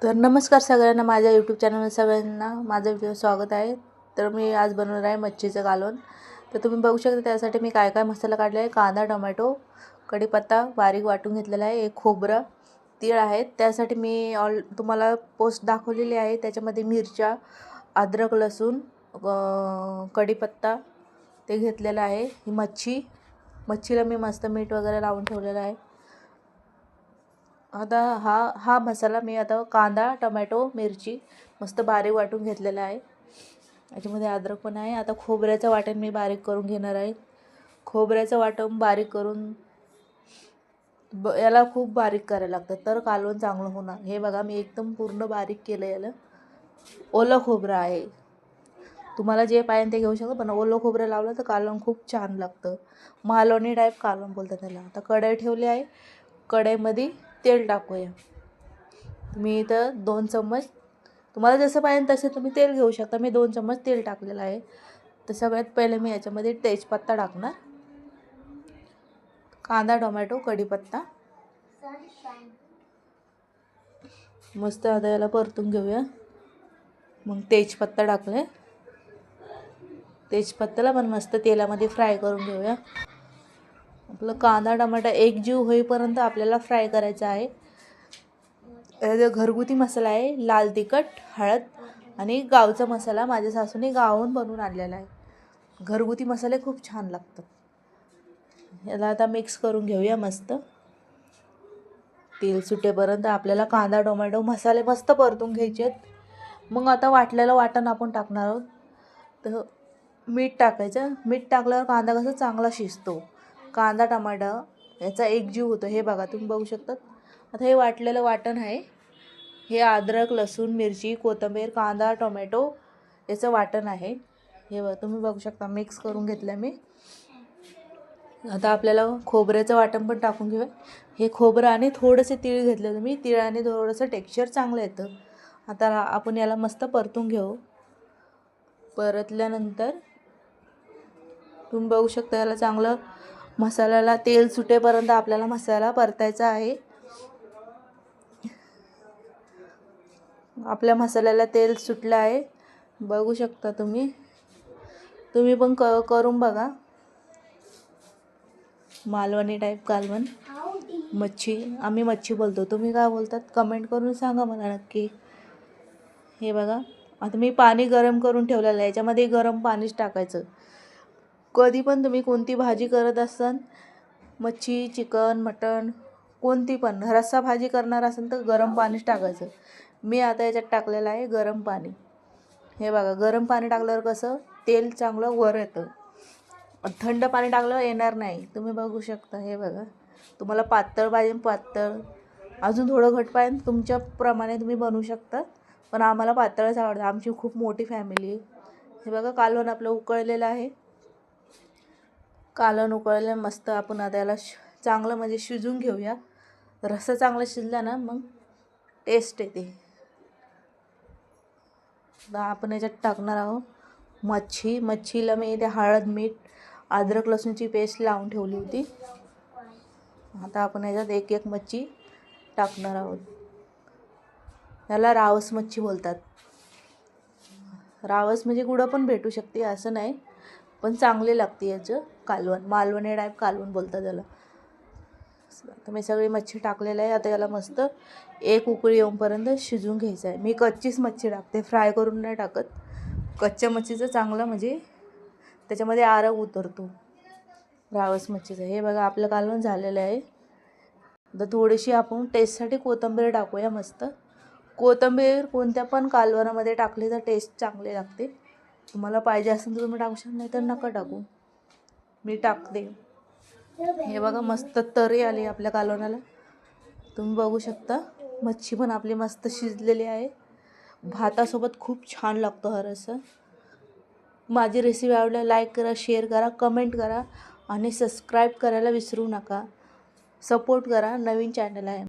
तर नमस्कार सगळ्यांना, माझ्या यूट्यूब चॅनलवर सगळ्यांना माझं व्हिडिओ स्वागत आहे. तर मी आज बनवणार आहे मच्छीचं कालवण. तर तुम्ही बघू शकता त्यासाठी मी काय काय मसाला काढला आहे. कांदा, टोमॅटो, कढीपत्ता बारीक वाटून घेतलेला आहे, एक खोबरं, तीळ आहेत. त्यासाठी मी तुम्हाला पोस्ट दाखवलेली आहे. त्याच्यामध्ये मिरच्या, अद्रक, लसूण, कढीपत्ता ते घेतलेलं आहे. ही मच्छीला मी मस्त मीठ वगैरे लावून ठेवलेलं आहे. आता हा मसाला मी आता कांदा, टोमॅटो, मिरची मस्त बारीक वाटून घेतलेला आहे. याच्यामध्ये अद्रक पण आहे. आता खोबऱ्याचं वाटण मी बारीक करून घेणार आहे. खोबऱ्याचं वाटण बारीक करून याला खूप बारीक करायला लागतं, तर कालवण चांगलं होणार. हे बघा, मी एकदम पूर्ण बारीक केलं. याला ओलं खोबरं आहे. तुम्हाला जे पाहिजे ते घेऊ शकता, पण ओलं खोबरं लावलं तर कालवण खूप छान लागतं. मालवणी टाईप कालवण बोलतात त्याला. आता कढई ठेवली आहे. कढईमध्ये तेल टाकूया. मी इथं 2 चम्मच, तुम्हाला जसं पाहिजे तसे तुम्ही तेल घेऊ शकता. मी 2 चम्मच तेल टाकलेलं आहे. तर सगळ्यात पहिले मी याच्यामध्ये तेजपत्ता टाकणार. कांदा, टोमॅटो, कढीपत्ता मस्त आता याला परतून घेऊया. मग तेजपत्ता टाकले. तेजपत्त्याला पण मस्त तेलामध्ये फ्राय करून घेऊया. आपलं कांदा टमाटा एकजीव होईपर्यंत आपल्याला फ्राय करायचा आहे. घरगुती मसाला आहे, लाल तिखट, हळद आणि गावचा मसाला माझ्या सासूने गावाहून बनवून आणलेला आहे. घरगुती मसाले खूप छान लागतात. याला आता मिक्स करून घेऊया मस्त. तेल सुटेपर्यंत आपल्याला कांदा टोमॅटो मसाले मस्त परतून घ्यायचे आहेत. मग आता वाटलेलं वाटण आपण टाकणार आहोत. तर मीठ टाकायचं. मीठ टाकल्यावर कांदा कसा चांगला शिजतो. कांदा टमाटा याचा एकजीव होतो. हे बघा, तुम्ही बघू शकता. आता हे वाटलेलं वाटण आहे. हे अद्रक, लसूण, मिरची, कोथिंबीर, कांदा, टोमॅटो याचं वाटण आहे. हे बघा, तुम्ही बघू शकता. मिक्स करून घेतलं मी. आता आपल्याला खोबऱ्याचं वाटण पण टाकून घेऊया. हे खोबरं आणि थोडंसे तीळ घेतलेलं मी. तिळाने थोडंसं टेक्स्चर चांगलं येतं. आता आपण याला मस्त परतून घेऊ. परतल्यानंतर तुम्ही बघू शकता, याला चांगलं मसाल्याला तेल सुटेपर्यंत आपल्याला मसाला परतायचा आहे. आपल्या मसाल्याला तेल सुटलं आहे, बघू शकता तुम्ही. तुम्ही पण करून बघा. मालवणी टाईप कालवण. आम्ही मच्छी बोलतो, तुम्ही काय बोलतात कमेंट करून सांगा मला नक्की. हे बघा, आता मी पाणी गरम करून ठेवलेलं आहे. याच्यामध्ये गरम पाणीच टाकायचं. कधी पण तुम्ही कोणती भाजी करत असाल, मच्छी, चिकन, मटण, कोणती पण रस्सा भाजी करणार असेल तर गरम पाणीच टाकायचं. मी आता याच्यात टाकलेलं आहे गरम पाणी. हे बघा, गरम पाणी टाकल्यावर कसं तेल चांगलं वर येतं. थंड पाणी टाकल्यावर येणार नाही. तुम्ही बघू शकता. हे बघा, तुम्हाला पातळ पाहिजे पातळ, अजून थोडं घट पाहिजे तुमच्याप्रमाणे तुम्ही बनवू शकता. पण आम्हाला पातळच आवडतं. आमची खूप मोठी फॅमिली आहे. हे बघा, कालवण आपलं उकळलेलं आहे. कालवण उकळलं मस्त. आपण आता याला चांगलं म्हणजे शिजून घेऊया. रस्सा चांगला शिजला ना मग टेस्ट येते. आपण याच्यात टाकणार आहोत मच्छीला मी इथे हळद, मीठ, अद्रक लसूणची पेस्ट लावून ठेवली होती. आता आपण याच्यात एक एक मच्छी टाकणार आहोत. याला रावस मच्छी बोलतात. रावस म्हणजे कुठं पण भेटू शकते असं नाही, पण चांगले लागते याचं कालवण. मालवणी टाईप कालवण बोलतात त्याला. आता मी सगळी मच्छी टाकलेलं आहे. आता याला मस्त एक उकळी येऊपर्यंत शिजवून घ्यायचं आहे. मी कच्चीच मच्छी टाकते, फ्राय करून नाही टाकत. कच्च्या मच्छीचं चांगलं म्हणजे त्याच्यामध्ये आरग उतरतो रावस मच्छीचं. हे बघा, आपलं कालवण झालेलं आहे. तर थोडीशी आपण टेस्टसाठी कोथिंबीर टाकूया मस्त. कोथिंबीर कोणत्या पण कालवणामध्ये टाकली तर टेस्ट चांगली लागते. तुम्हाला पाहिजे असेल तर तुम्ही टाकू शकता, नाही तर नका टाकू. मी टाकते. हे बघा, मस्त तरी आली आपल्या कालवणाला. तुम्ही बघू शकता. मच्छी पण आपली मस्त शिजलेली आहे. भातासोबत खूप छान लागतो हा रस्सा. माझी रेसिपी आवडल्यास लाईक करा, शेअर करा, कमेंट करा आणि सबस्क्राईब करायला विसरू नका. सपोर्ट करा. नवीन चॅनल आहे.